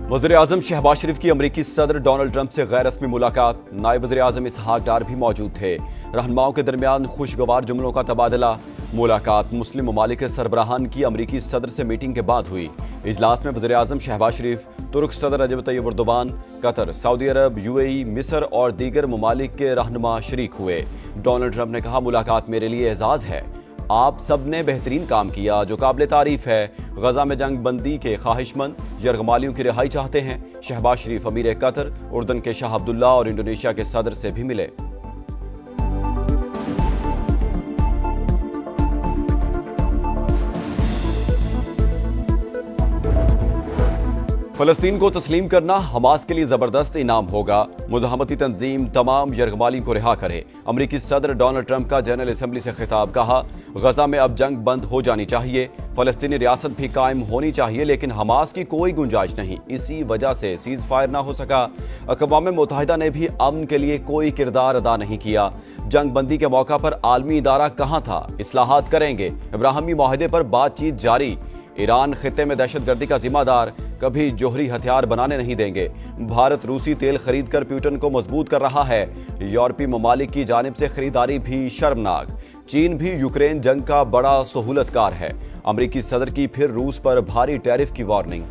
वज़ीर-ए-आज़म शहबाज शरीफ की अमरीकी सदर डोनाल्ड ट्रंप से गैर रस्मी मुलाकात। नायब वज़ीर-ए-आज़म इसहाक डार भी मौजूद थे। रहनुमाओं के दरमियान खुशगवार जुमलों का तबादला। मुलाकात मुस्लिम ममालिक के सरबराहान की अमरीकी सदर से मीटिंग के बाद हुई। इजलास में वज़ीर-ए-आज़म शहबाज शरीफ, तुर्क सदर रजब तैयब एर्दोगान, कतर, सऊदी अरब, यूएई, मिस्र और दीगर ममालिक के रहनुमा शरीक हुए। डोनाल्ड ट्रंप ने कहा, मुलाकात मेरे लिए एजाज़ है। आप सब ने बेहतरीन काम किया जो काबिल तारीफ है। गजा में जंग बंदी के ख्वाहिशमंद यरगमालियों की रिहाई चाहते हैं। शहबाज शरीफ अमीर कतर, उर्दन के शाह अब्दुल्ला और इंडोनेशिया के सदर से भी मिले। फलस्तीन को तस्लीम करना हमास के लिए जबरदस्त इनाम होगा। मुज़ाहमती तंजीम तमाम यरगमालियों को रिहा करे। अमरीकी सदर डोनाल्ड ट्रंप का जनरल असेंबली से खिताब। कहा, गजा में अब जंग बंद हो जानी चाहिए। फलस्तीनी रियासत भी कायम होनी चाहिए, लेकिन हमास की कोई गुंजाइश नहीं। इसी वजह से सीज फायर ना हो सका। अक़वाम मुत्तहिदा ने भी अमन के लिए कोई किरदार अदा नहीं किया। जंग बंदी के मौका पर आलमी इदारा कहाँ था? इस्लाहात करेंगे। इब्राहिमी मुआहदे पर बातचीत जारी। ईरान खित्ते में दहशतगर्दी का जिम्मेदार, कभी जोहरी हथियार बनाने नहीं देंगे। भारत रूसी तेल खरीद कर पुतिन को मजबूत कर रहा है। यूरोपीय ममालिक की जानिब से खरीदारी भी शर्मनाक। चीन भी यूक्रेन जंग का बड़ा सहूलतकार है। अमरीकी सदर की फिर रूस पर भारी टैरिफ की वार्निंग।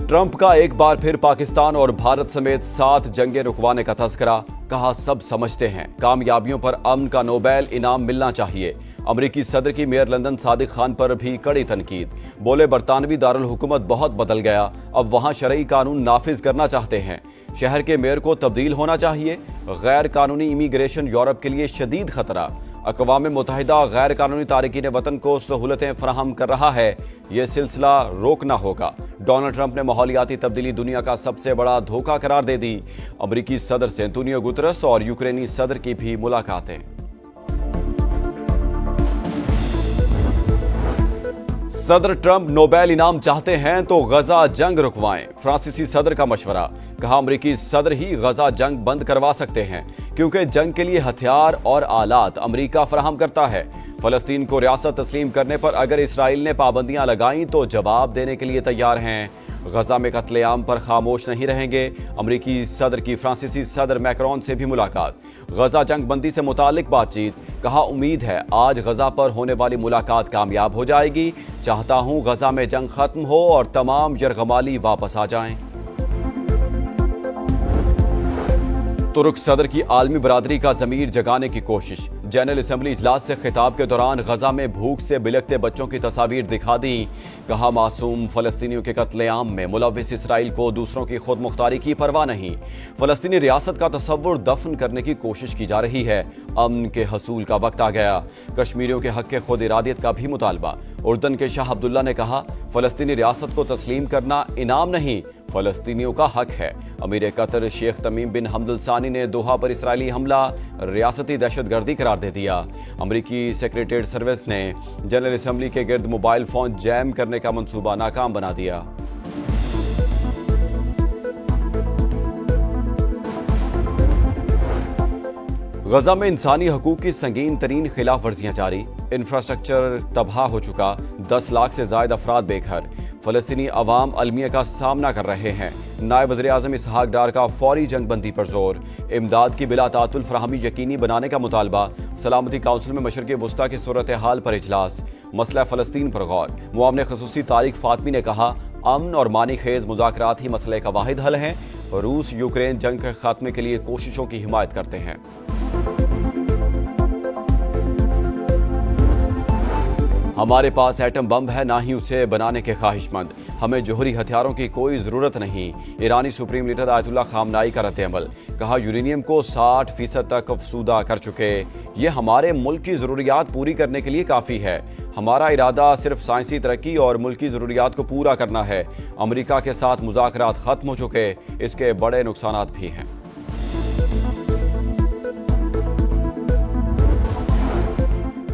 ट्रंप का एक बार फिर पाकिस्तान और भारत समेत 7 जंगें रुकवाने का तज़किरा। कहा, सब समझते हैं कामयाबियों पर अमन का नोबेल इनाम मिलना चाहिए। अमरीकी सदर की मेयर लंदन सादिक खान पर भी कड़ी तनकीद। बोले, बरतानवी दारुल हुकूमत बहुत बदल गया, अब वहां शरई कानून नाफिज करना चाहते हैं। शहर के मेयर को तब्दील होना चाहिए। गैर कानूनी इमिग्रेशन यूरोप के लिए शदीद खतरा। अक़वाम मुत्तहिदा गैर कानूनी तारिकीन वतन को सहूलतें फराहम कर रहा है। यह सिलसिला रोकना होगा। डोनाल्ड ट्रंप ने माहौलियाती तब्दीली दुनिया का सबसे बड़ा धोखा करार दे दी। अमरीकी सदर से एंटोनियो गुतरस और यूक्रेनी सदर की भी मुलाकातें। सदर ट्रंप नोबेल इनाम चाहते हैं तो गजा जंग रुकवाएं। फ्रांसीसी सदर का मशवरा। कहा, अमरीकी सदर ही गजा जंग बंद करवा सकते हैं, क्योंकि जंग के लिए हथियार और आलात अमरीका फराहम करता है। फलस्तीन को रियासत तस्लीम करने पर अगर इसराइल ने पाबंदियां लगाई तो जवाब देने के लिए तैयार हैं। गजा में कत्लेआम पर खामोश नहीं रहेंगे। अमरीकी सदर की फ्रांसीसी सदर मैक्रोन से भी मुलाकात। गजा जंग बंदी से मुतालिक बातचीत। कहा, उम्मीद है आज गजा पर होने वाली मुलाकात कामयाब हो जाएगी। चाहता हूं गजा में जंग खत्म हो और तमाम यरगमाली वापस आ जाएं। तुर्क सदर की आलमी बरादरी का ज़मीर जगाने की कोशिश। जनरल असेंबली इजलास से खिताब के दौरान गजा में भूख से बिलखते बच्चों की तस्वीर दिखा दी। कहा, मासूम फलस्तीनियों के कत्लेआम में मुलव्विस इसराइल को दूसरों की खुद मुख्तारी की परवाह नहीं। फलस्तीनी रियासत का तस्वुर दफन करने की कोशिश की जा रही है। अमन के हसूल का वक्त आ गया। कश्मीरियों के हक के खुद इरादियत का भी मुतालबा। उर्दन के शाह अब्दुल्ला ने कहा, फलस्तीनी रियासत को तस्लीम करना इनाम नहीं, फलस्तीनियों का हक है। अमीर कतर शेख तमीम बिन हमद अल सानी ने दोहा पर इसराइली हमला रियासती दहशतगर्दी करार दे दिया। अमरीकी सेक्रेटरीट सर्विस ने जनरल असेंबली के गिर्द मोबाइल फोन जैम करने का मंसूबा नाकाम बना दिया। गजा में इंसानी हकूक की संगीन तरीन खिलाफ वर्जियां जारी। इंफ्रास्ट्रक्चर तबाह हो चुका। 10 लाख से ज्यादा अफराद बेघर। फलस्तीनी अवाम अलमिया का सामना कर रहे हैं। नायब वज़ीर-ए-आज़म इसहाक डार का फौरी जंग बंदी पर जोर। इमदाद की बिला तातुल फराहमी यकीनी बनाने का मुतालबा। सलामती काउंसिल में मशरिक़ वुस्ता की सूरत हाल पर इजलास। मसला फलस्तीन पर गौर। मुआवने ख़ुसूसी तारिक फातमी ने कहा, अमन और मानी खेज मुज़ाकरात ही मसले का वाहिद हल है। रूस यूक्रेन जंग के खात्मे के लिए कोशिशों की हिमायत करते हैं। हमारे पास एटम बम है, ना ही उसे बनाने के ख्वाहिशमंद। हमें जोहरी हथियारों की कोई जरूरत नहीं। ईरानी सुप्रीम लीडर आयतुल्लाह खामनाई का रद्द-ए-अमल। कहा, यूरेनियम को 60% तक अफसूदा कर चुके। ये हमारे मुल्क की जरूरियात पूरी करने के लिए काफी है। हमारा इरादा सिर्फ साइंसी तरक्की और मुल्की जरूरियात को पूरा करना है। अमेरिका के साथ मुज़ाकरात खत्म हो चुके, इसके बड़े नुकसानात भी हैं।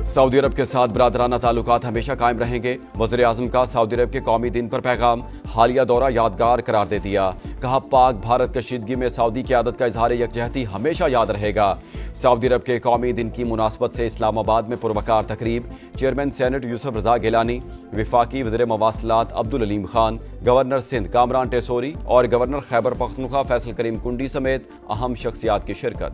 सऊदी अरब के साथ बरादराना ताल्लुकात हमेशा कायम रहेंगे। वज़ीर-ए-आज़म का सऊदी अरब के कौमी दिन पर पैगाम। हालिया दौरा यादगार करार दे दिया। कहा, पाक भारत कशीदगी में सऊदी की आदत का इजहार यकजहती हमेशा याद रहेगा। सऊदी अरब के कौमी दिन की मुनासबत से इस्लामाबाद में पुरवकार तकरीब। चेयरमैन सेनेट यूसुफ रजा गिलानी, विफाकी वज़ीर मवासलात अब्दुल अलीम खान, गवर्नर सिंध कामरान टेसोरी और गवर्नर खैबर पख्तूनख्वा फैसल करीम कुंडी समेत अहम शख्सियात की शिरकत।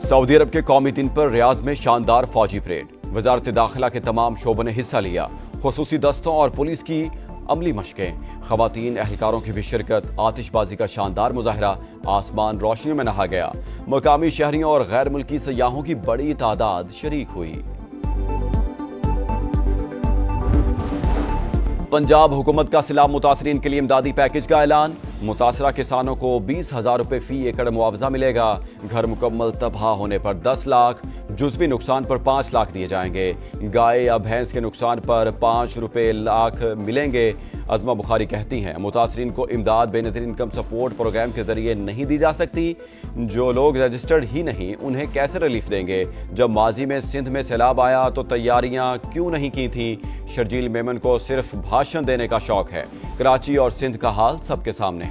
सऊदी अरब के कौमी दिन पर रियाज में शानदार फौजी परेड। वजारत दाखिला के तमाम शोबों ने हिस्सा लिया। खुसूसी दस्तों और पुलिस की अमली मशकें, खवातीन एहलकारों की भी शिरकत। आतिशबाजी का शानदार मुजाहरा, आसमान रोशनियों में नहा गया। मकामी शहरियों और गैर मुल्की सयाहों की बड़ी तादाद शरीक हुई। पंजाब हुकूमत का सैलाब मुतासरीन के लिए इमदादी पैकेज का ऐलान। मुतासरा किसानों को 20,000 रुपए फी एकड़ मुआवजा मिलेगा। घर मुकम्मल तबाह होने पर 10 लाख, जुज़वी नुकसान पर 5 लाख दिए जाएंगे। गाय या भैंस के नुकसान पर 5 रुपए लाख मिलेंगे। अज़मा बुखारी कहती हैं, मुतासरीन को इमदाद बेनज़ीर इनकम सपोर्ट प्रोग्राम के जरिए नहीं दी जा सकती। जो लोग रजिस्टर्ड ही नहीं, उन्हें कैसे रिलीफ देंगे? जब माजी में सिंध में सैलाब आया तो तैयारियां क्यों नहीं की थी? शर्जील मेमन को सिर्फ भाषण देने का शौक है। कराची और सिंध का हाल सबके सामने है।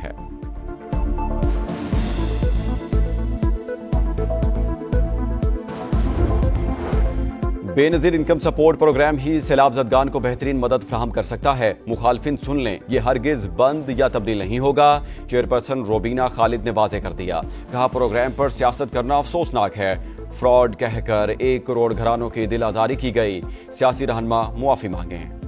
बेनज़ीर इनकम सपोर्ट प्रोग्राम ही सैलाब ज़दगान को बेहतरीन मदद फराहम कर सकता है। मुखालफिन सुन लें, ये हरगिज बंद या तब्दील नहीं होगा। चेयरपर्सन रोबीना खालिद ने वाज़ेह कर दिया। कहा, प्रोग्राम पर सियासत करना अफसोसनाक है। फ्रॉड कहकर 1 करोड़ घरानों की दिल आजारी की गई। सियासी रहनुमा मुआफी मांगे।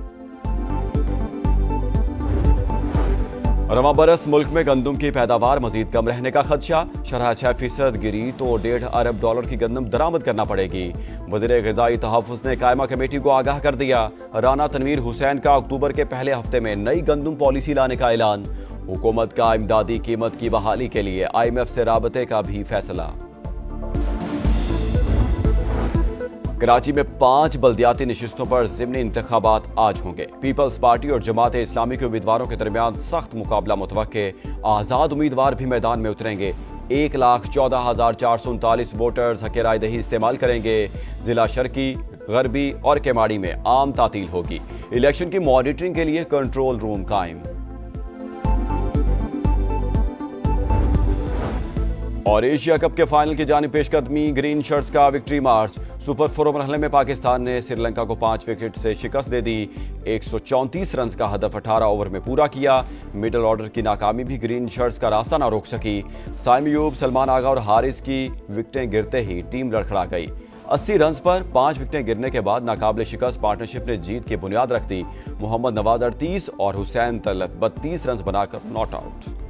रवां बरस मुल्क में गंदम की पैदावार मजीद कम रहने का खदशा। शरह 6% गिरी तो $1.5 अरब की गंदम दरामद करना पड़ेगी। वज़ीर ग़िज़ाई तहफ़्फ़ुज़ ने कायमा कमेटी को आगाह कर दिया। राना तनवीर हुसैन का अक्टूबर के पहले हफ्ते में नई गंदम पॉलिसी लाने का ऐलान। हुकूमत का इमदादी कीमत की बहाली के लिए IMF से राबते का भी फैसला। कराची में 5 बल्दियाती नशिस्तों पर ज़िमनी इंतखाबात आज होंगे। पीपल्स पार्टी और जमात इस्लामी के उम्मीदवारों के दरमियान सख्त मुकाबला मुतवक्के। आज़ाद उम्मीदवार भी मैदान में उतरेंगे। 1,14,439 वोटर्स हक़ राय दही इस्तेमाल करेंगे। जिला शर्की, गरबी और केमाड़ी में आम तातील होगी। इलेक्शन की मॉनिटरिंग के लिए कंट्रोल रूम कायम। और एशिया कप के फाइनल की जानिब पेशकदमी, ग्रीन शर्ट्स का विक्ट्री मार्च। सुपर 4 मरहले में पाकिस्तान ने श्रीलंका को 5 विकेट से शिकस्त दे दी। 134 रन का हदफ 18 ओवर में पूरा किया। मिडल ऑर्डर की नाकामी भी ग्रीन शर्ट्स का रास्ता ना रोक सकी। साइम अयूब, सलमान आगा और हारिस की विकेटें गिरते ही टीम लड़खड़ा गई। 80 रन पर 5 विकेटें गिरने के बाद नाकाबिले शिकस्त पार्टनरशिप ने जीत की बुनियाद रख दी। मोहम्मद नवाज 38 और हुसैन तलत 32 रन बनाकर नॉट आउट।